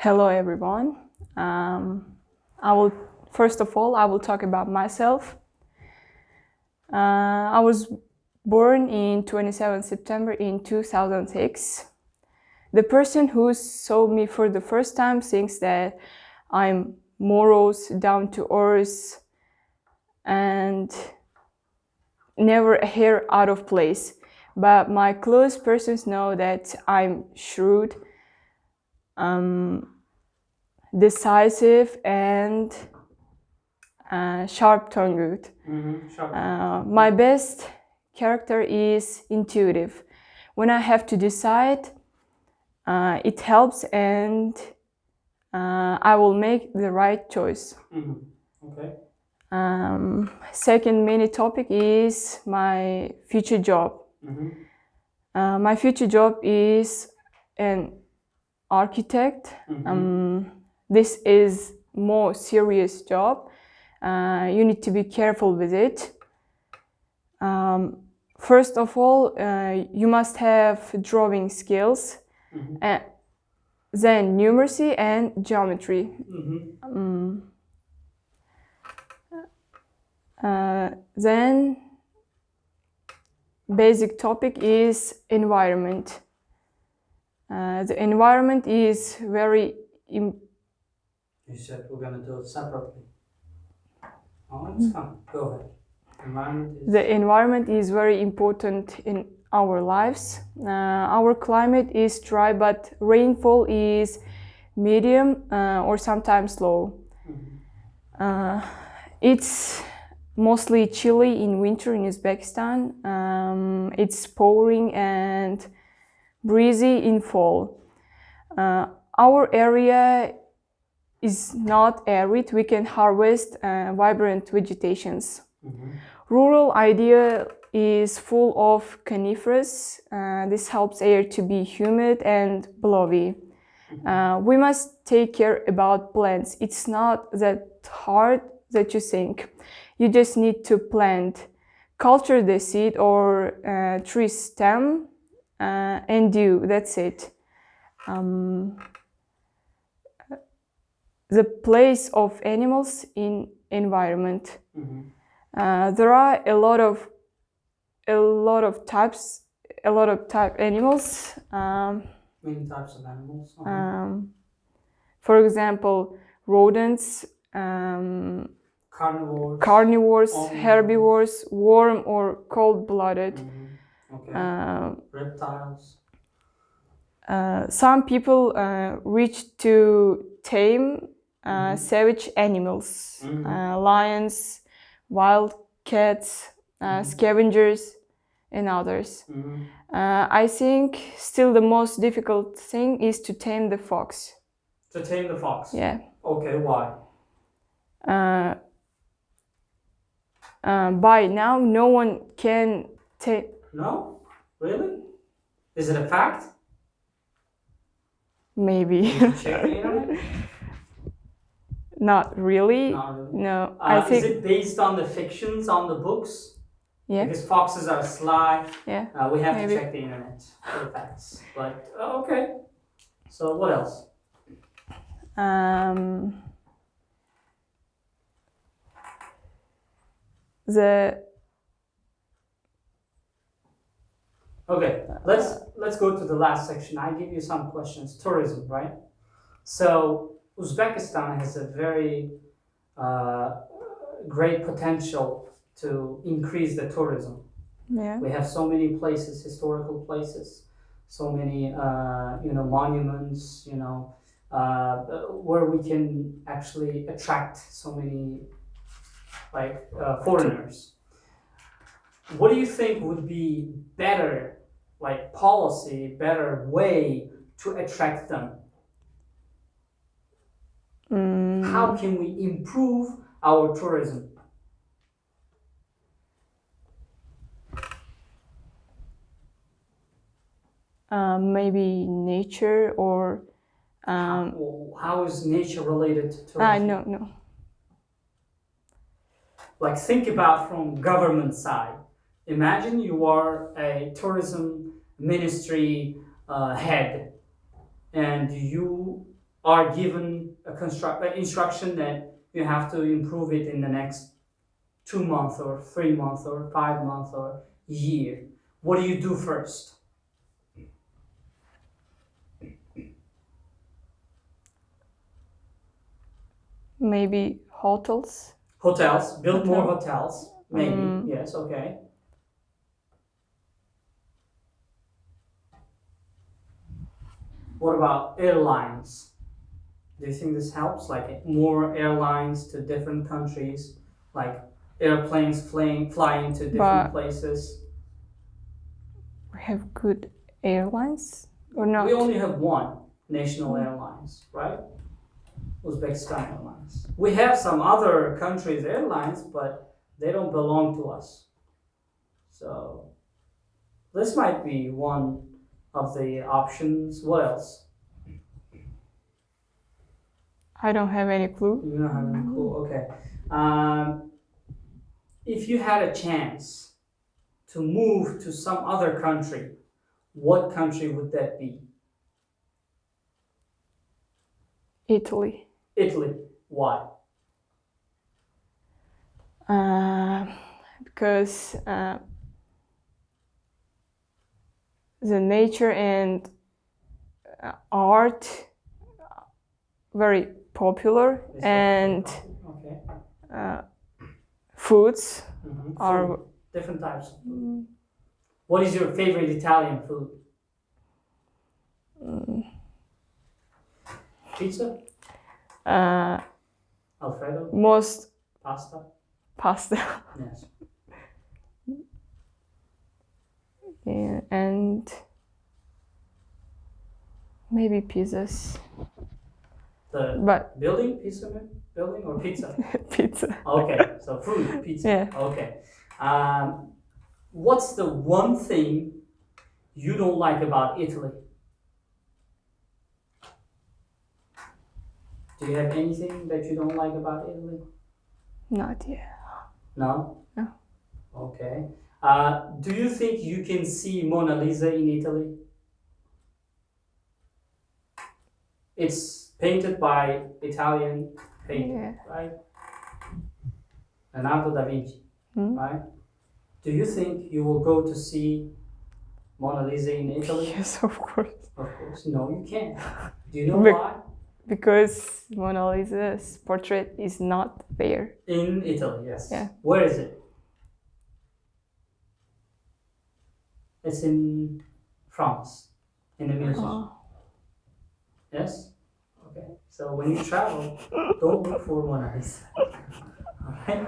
Hello, everyone. I will first of all I will talk about myself. I was born in 27 September in 2006. The person who saw me for the first time thinks that I'm morose, down to earth, and never a hair out of place. But my close persons know that I'm shrewd, decisive, and sharp-tongued. My best character is intuitive. When I have to decide, it helps, and I will make the right choice. Okay. Second main topic is my future job. My future job is an architect. This is more serious job. You need to be careful with it. First of all, you must have drawing skills, then numeracy and geometry. Then basic topic is environment. The environment is very You said we're going to do it separately. Oh, it's fine. Go ahead. The environment is very important in our lives. Our climate is dry, but rainfall is medium or sometimes low. It's mostly chilly in winter in Uzbekistan. It's pouring and breezy in fall. Our area is not arid. We can harvest vibrant vegetations. Rural idea is full of conifers. This helps air to be humid and blowy. We must take care about plants. It's not that hard that you think. You just need to plant, culture the seed or tree stem, and dew. That's it. The place of animals in environment. There are a lot of type animals. Many types of animals. For example, rodents, carnivores, herbivores, warm or cold-blooded. Reptiles. Some people reach to tame savage animals, lions, wild cats, scavengers, and others. I think still the most difficult thing is to tame the fox. To tame the fox? Yeah. Okay, why? By now, no one can tame. No? Really? Is it a fact? Maybe. Did you check the internet? Not really. Not really. No, I think. Is it based on the fictions, on the books? Yeah. Because foxes are sly. Yeah. We have maybe. to check the internet for the facts. But okay. So what else? Okay, let's go to the last section. I give you some questions. Tourism, right? So Uzbekistan has a very great potential to increase the tourism. Yeah. We have so many places, historical places, so many monuments, where we can actually attract so many foreigners. What do you think would be better, policy, better way to attract them? How can we improve our tourism? Maybe nature or. How is nature related to tourism? No. Think about from government side. Imagine you are a tourism ministry head, and you are given a instruction that you have to improve it in the next 2 months or 3 months or 5 months or year. What do you do first? Maybe hotels. Hotels, build more Hotel. hotels. Maybe, yes, okay. What about airlines? Do you think this helps? Like more airlines to different countries, like airplanes flying to different But- places? We have good airlines or not? We only have one national airlines, right? Uzbekistan Airlines. We have some other countries' airlines, but they don't belong to us. So this might be one of the options. What else? I don't have any clue. You don't have any clue. Okay. If you had a chance to move to some other country, what country would that be? Italy. Italy. Why? Because the nature and art very popular, Is and okay. foods Mhm. are Food. Different types of food. What is your favorite Italian food? Pizza? Alfredo? most Pasta? pasta. Yes. Yeah, and maybe pizzas. The But building? Building or pizza? pizza. Okay, so food, pizza. Yeah. Okay. What's the one thing you don't like about Italy? Do you have anything that you don't like about Italy? Not yet. No? No. Okay. Do you think you can see Mona Lisa in Italy? It's painted by Italian painter, Yeah. right? Leonardo da Vinci, right? Do you think you will go to see Mona Lisa in Italy? Yes, of course. Of course. No, you can't. Do you know Bec- why? Because Mona Lisa's portrait is not there. In Italy, yes. Yeah. Where is it? It's in France, in the museum. Oh. Yes? Okay. So when you travel, don't look for Mona Lisa. Alright?